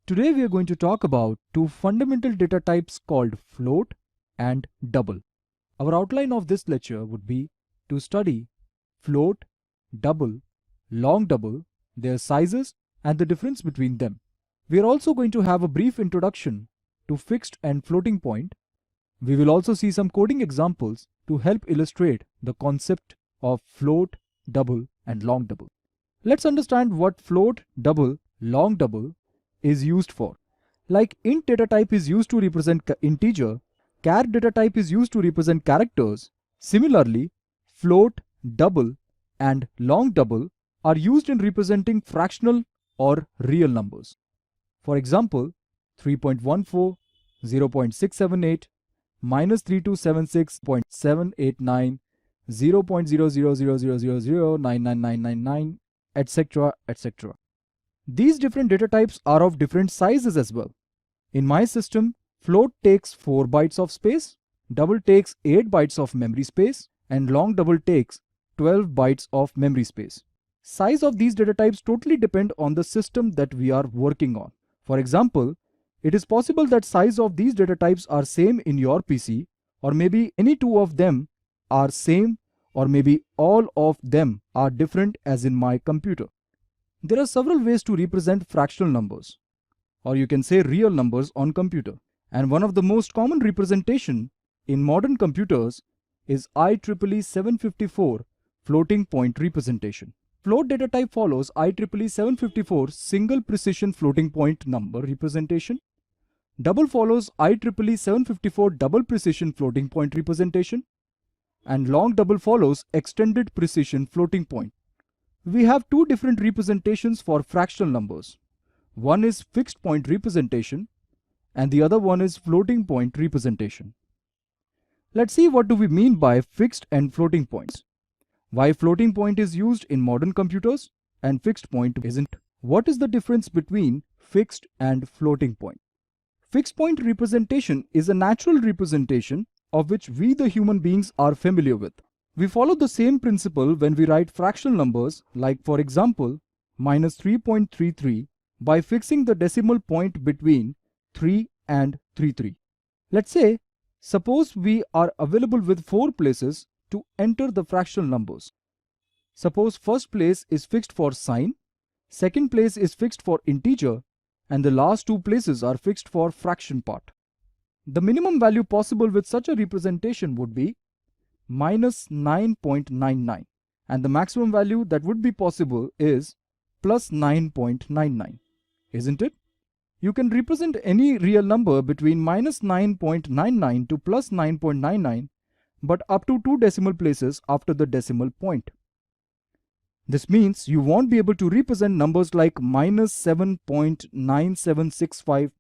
Today we are going to talk about two fundamental data types called float and double. Our outline of this lecture would be to study float, double, long double, their sizes and the difference between them. We are also going to have a brief introduction to fixed and floating point. We will also see some coding examples to help illustrate the concept of float, double and long double. Let's understand what float, double, long double is used for. Like int data type is used to represent integer, char data type is used to represent characters. Similarly, float, double and long double are used in representing fractional or real numbers. For example, 3.14, 0.678, minus 3276.789, 0.000000999999, etc. etc. These different data types are of different sizes as well. In my system, float takes 4 bytes of space, double takes 8 bytes of memory space, and long double takes 12 bytes of memory space. Size of these data types totally depend on the system that we are working on. For example, it is possible that size of these data types are same in your PC, or maybe any two of them are same, or maybe all of them are different as in my computer. There are several ways to represent fractional numbers, or you can say real numbers on computer. And one of the most common representation in modern computers is IEEE 754 floating point representation. Float data type follows IEEE 754 single precision floating point number representation. Double follows IEEE 754 double precision floating point representation. And long double follows extended precision floating point. We have two different representations for fractional numbers. One is fixed point representation and the other one is floating point representation. Let's see what do we mean by fixed and floating points. Why floating point is used in modern computers and fixed point isn't. What is the difference between fixed and floating point? Fixed point representation is a natural representation of which we the human beings are familiar with. We follow the same principle when we write fractional numbers, like for example, minus 3.33 by fixing the decimal point between 3 and 33. Let's say, suppose we are available with 4 places to enter the fractional numbers. Suppose first place is fixed for sign, second place is fixed for integer, and the last 2 places are fixed for fraction part. The minimum value possible with such a representation would be minus 9.99, and the maximum value that would be possible is plus 9.99, isn't it? You can represent any real number between minus 9.99 to plus 9.99, but up to 2 decimal places after the decimal point. This means you won't be able to represent numbers like minus 7.9765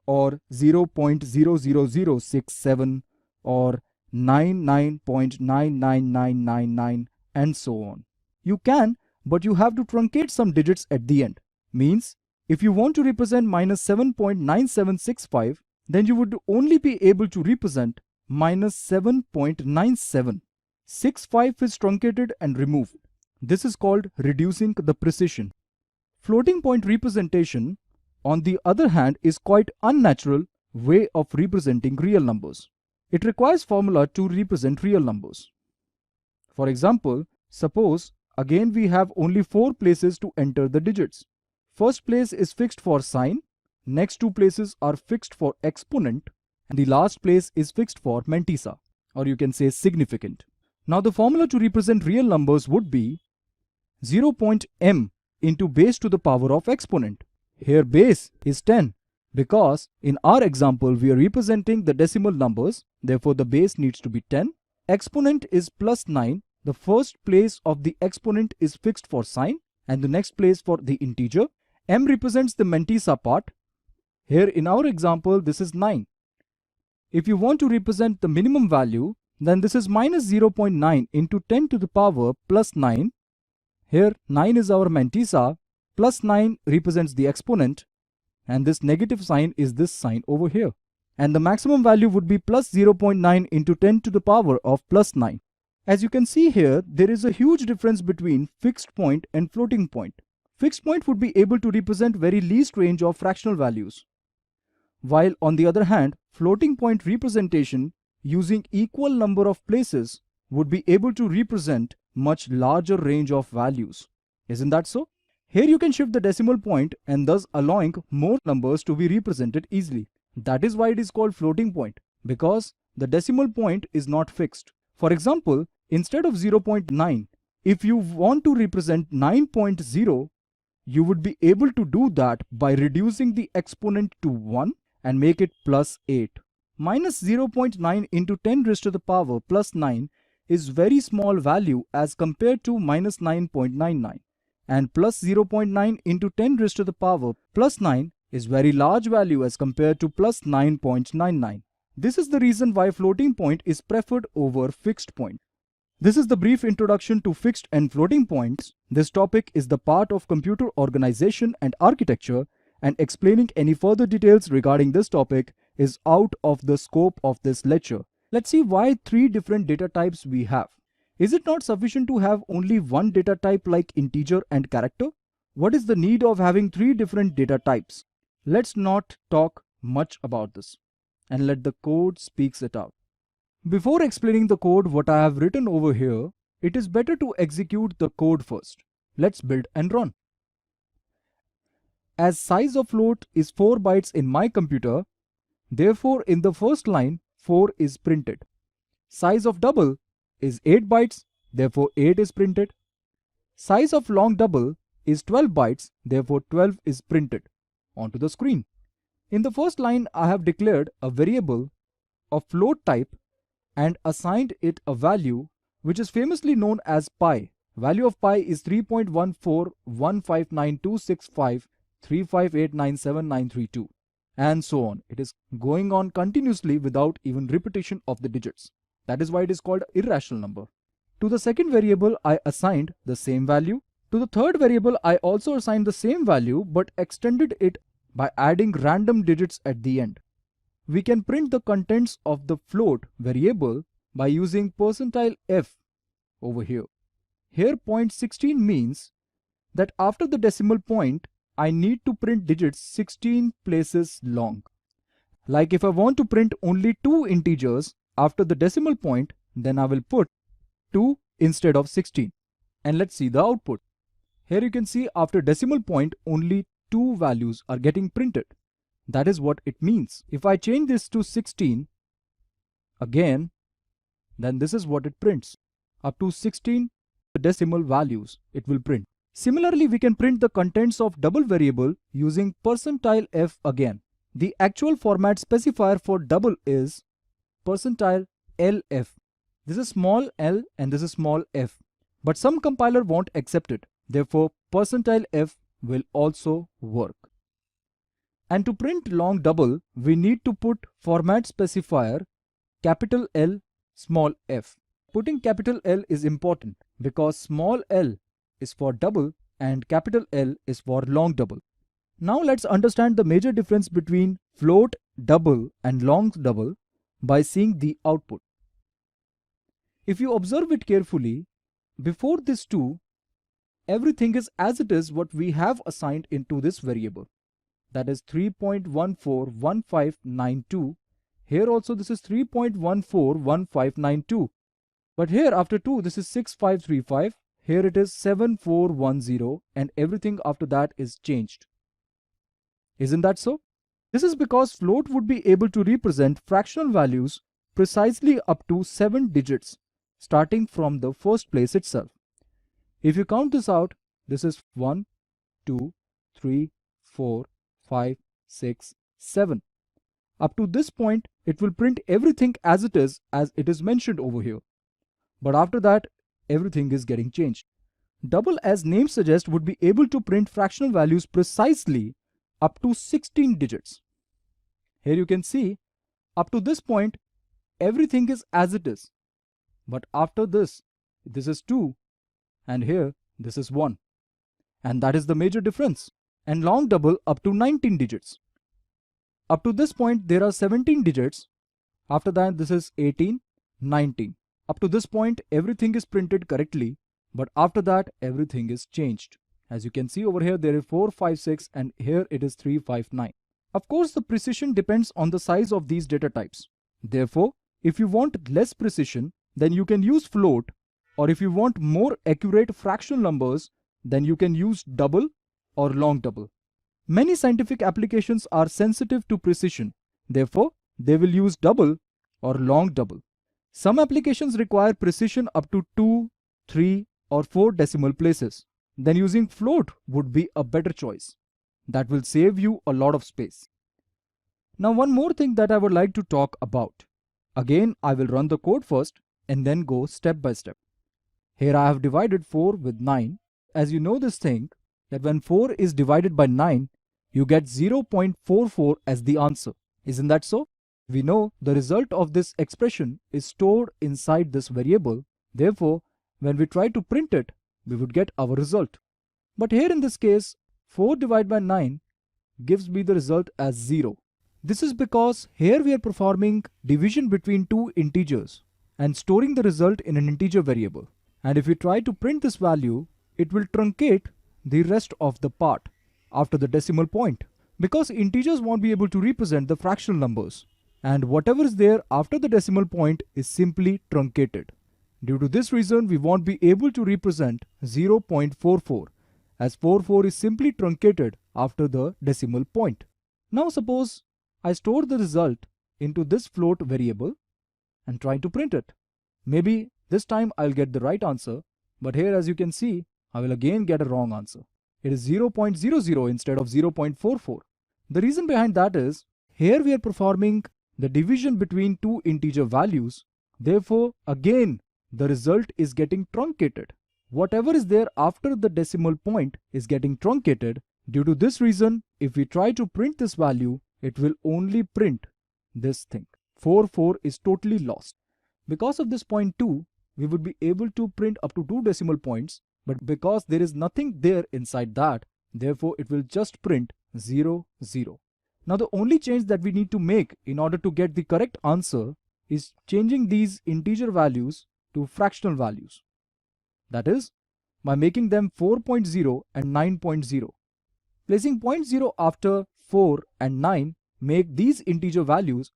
or 0.00067 or 99.99999 and so on. You can, but you have to truncate some digits at the end. Means, if you want to represent minus 7.9765, then you would only be able to represent minus 7.97. 65 is truncated and removed. This is called reducing the precision. Floating point representation, on the other hand, is quite unnatural way of representing real numbers. It requires formula to represent real numbers. For example, suppose again we have only 4 places to enter the digits. First place is fixed for sign, next 2 places are fixed for exponent, and the last place is fixed for mantissa, or you can say significant. Now the formula to represent real numbers would be 0.m into base to the power of exponent. Here base is 10. Because in our example we are representing the decimal numbers, therefore the base needs to be 10. Exponent is plus 9. The first place of the exponent is fixed for sign and the next place for the integer. M represents the mantissa part. Here in our example this is 9. If you want to represent the minimum value, then this is minus 0.9 into 10 to the power plus 9. Here 9 is our mantissa, plus 9 represents the exponent, and this negative sign is this sign over here. And the maximum value would be plus 0.9 into 10 to the power of plus 9. As you can see here, there is a huge difference between fixed point and floating point. Fixed point would be able to represent very least range of fractional values, while on the other hand, floating point representation using equal number of places would be able to represent much larger range of values. Isn't that so? Here you can shift the decimal point and thus allowing more numbers to be represented easily. That is why it is called floating point, because the decimal point is not fixed. For example, instead of 0.9, if you want to represent 9.0, you would be able to do that by reducing the exponent to 1 and make it plus 8. Minus 0.9 into 10 raised to the power plus 9 is very small value as compared to minus 9.99. And plus 0.9 into 10 raised to the power plus 9 is very large value as compared to plus 9.99. This is the reason why floating point is preferred over fixed point. This is the brief introduction to fixed and floating points. This topic is the part of computer organization and architecture, and explaining any further details regarding this topic is out of the scope of this lecture. Let's see why 3 different data types we have. Is it not sufficient to have only one data type like integer and character? What is the need of having 3 different data types? Let's not talk much about this and let the code speaks it out. Before explaining the code what I have written over here, it is better to execute the code first. Let's build and run. As size of float is 4 bytes in my computer, therefore in the first line 4 is printed. Size of double is 8 bytes, therefore 8 is printed. Size of long double is 12 bytes, therefore 12 is printed onto the screen. In the first line, I have declared a variable of float type and assigned it a value which is famously known as pi. Value of pi is 3.14159265358979932 and so on. It is going on continuously without even repetition of the digits. That is why it is called irrational number. To the second variable, I assigned the same value. To the third variable, I also assigned the same value but extended it by adding random digits at the end. We can print the contents of the float variable by using %f over here. Here 0.16 means that after the decimal point, I need to print digits 16 places long. Like if I want to print only 2 integers after the decimal point, then I will put 2 instead of 16. And let's see the output. Here you can see after decimal point only 2 values are getting printed. That is what it means. If I change this to 16 again, then this is what it prints. Up to 16 decimal values it will print. Similarly, we can print the contents of double variable using %f again. The actual format specifier for double is %lf. This is small l and this is small f. But some compiler won't accept it. Therefore, %f will also work. And to print long double, we need to put format specifier capital L small f. Putting capital L is important because small l is for double and capital L is for long double. Now let's understand the major difference between float double and long double by seeing the output. If you observe it carefully, before this 2, everything is as it is what we have assigned into this variable. That is 3.141592. Here also this is 3.141592. But here after 2 this is 6535. Here it is 7410 and everything after that is changed. Isn't that so? This is because float would be able to represent fractional values precisely up to 7 digits starting from the first place itself. If you count this out, this is 1, 2, 3, 4, 5, 6, 7. Up to this point, it will print everything as it is mentioned over here. But after that, everything is getting changed. Double, as name suggests, would be able to print fractional values precisely up to 16 digits. Here you can see, up to this point, everything is as it is. But after this is 2, and here this is 1. And that is the major difference. And long double up to 19 digits. Up to this point there are 17 digits. After that this is 18, 19. Up to this point everything is printed correctly, but after that everything is changed. As you can see over here, there is 456 and here it is 359. Of course, the precision depends on the size of these data types. Therefore, if you want less precision, then you can use float, or if you want more accurate fractional numbers, then you can use double or long double. Many scientific applications are sensitive to precision. Therefore, they will use double or long double. Some applications require precision up to 2, 3 or 4 decimal places. Then using float would be a better choice. That will save you a lot of space. Now one more thing that I would like to talk about. Again, I will run the code first and then go step by step. Here I have divided 4 with 9. As you know this thing, that when 4 is divided by 9, you get 0.44 as the answer. Isn't that so? We know the result of this expression is stored inside this variable. Therefore, when we try to print it, we would get our result. But here in this case, 4 divided by 9 gives me the result as 0. This is because here we are performing division between two integers and storing the result in an integer variable. And if we try to print this value, it will truncate the rest of the part after the decimal point, because integers won't be able to represent the fractional numbers, and whatever is there after the decimal point is simply truncated. Due to this reason, we won't be able to represent 0.44, as 44 is simply truncated after the decimal point. Now suppose I store the result into this float variable and try to print it. Maybe this time I'll get the right answer, but here as you can see, I will again get a wrong answer. It is 0.00 instead of 0.44. The reason behind that is, here we are performing the division between two integer values. Therefore, again, the result is getting truncated. Whatever is there after the decimal point is getting truncated. Due to this reason, if we try to print this value, it will only print this thing. 44 is totally lost. Because of this point 2, we would be able to print up to 2 decimal points, but because there is nothing there inside that, therefore it will just print 0, 0. Now the only change that we need to make in order to get the correct answer is changing these integer values to fractional values. That is, by making them 4.0 and 9.0. Placing 0.0 after 4 and 9 make these integer values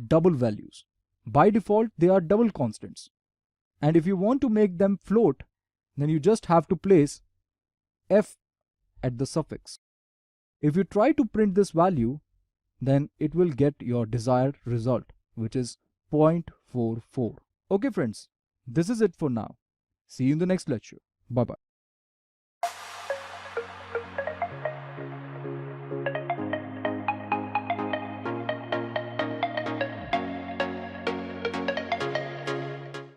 double values. By default, they are double constants. And if you want to make them float, then you just have to place f at the suffix. If you try to print this value, then it will get your desired result, which is 0.44. Okay friends, this is it for now. See you in the next lecture. Bye bye.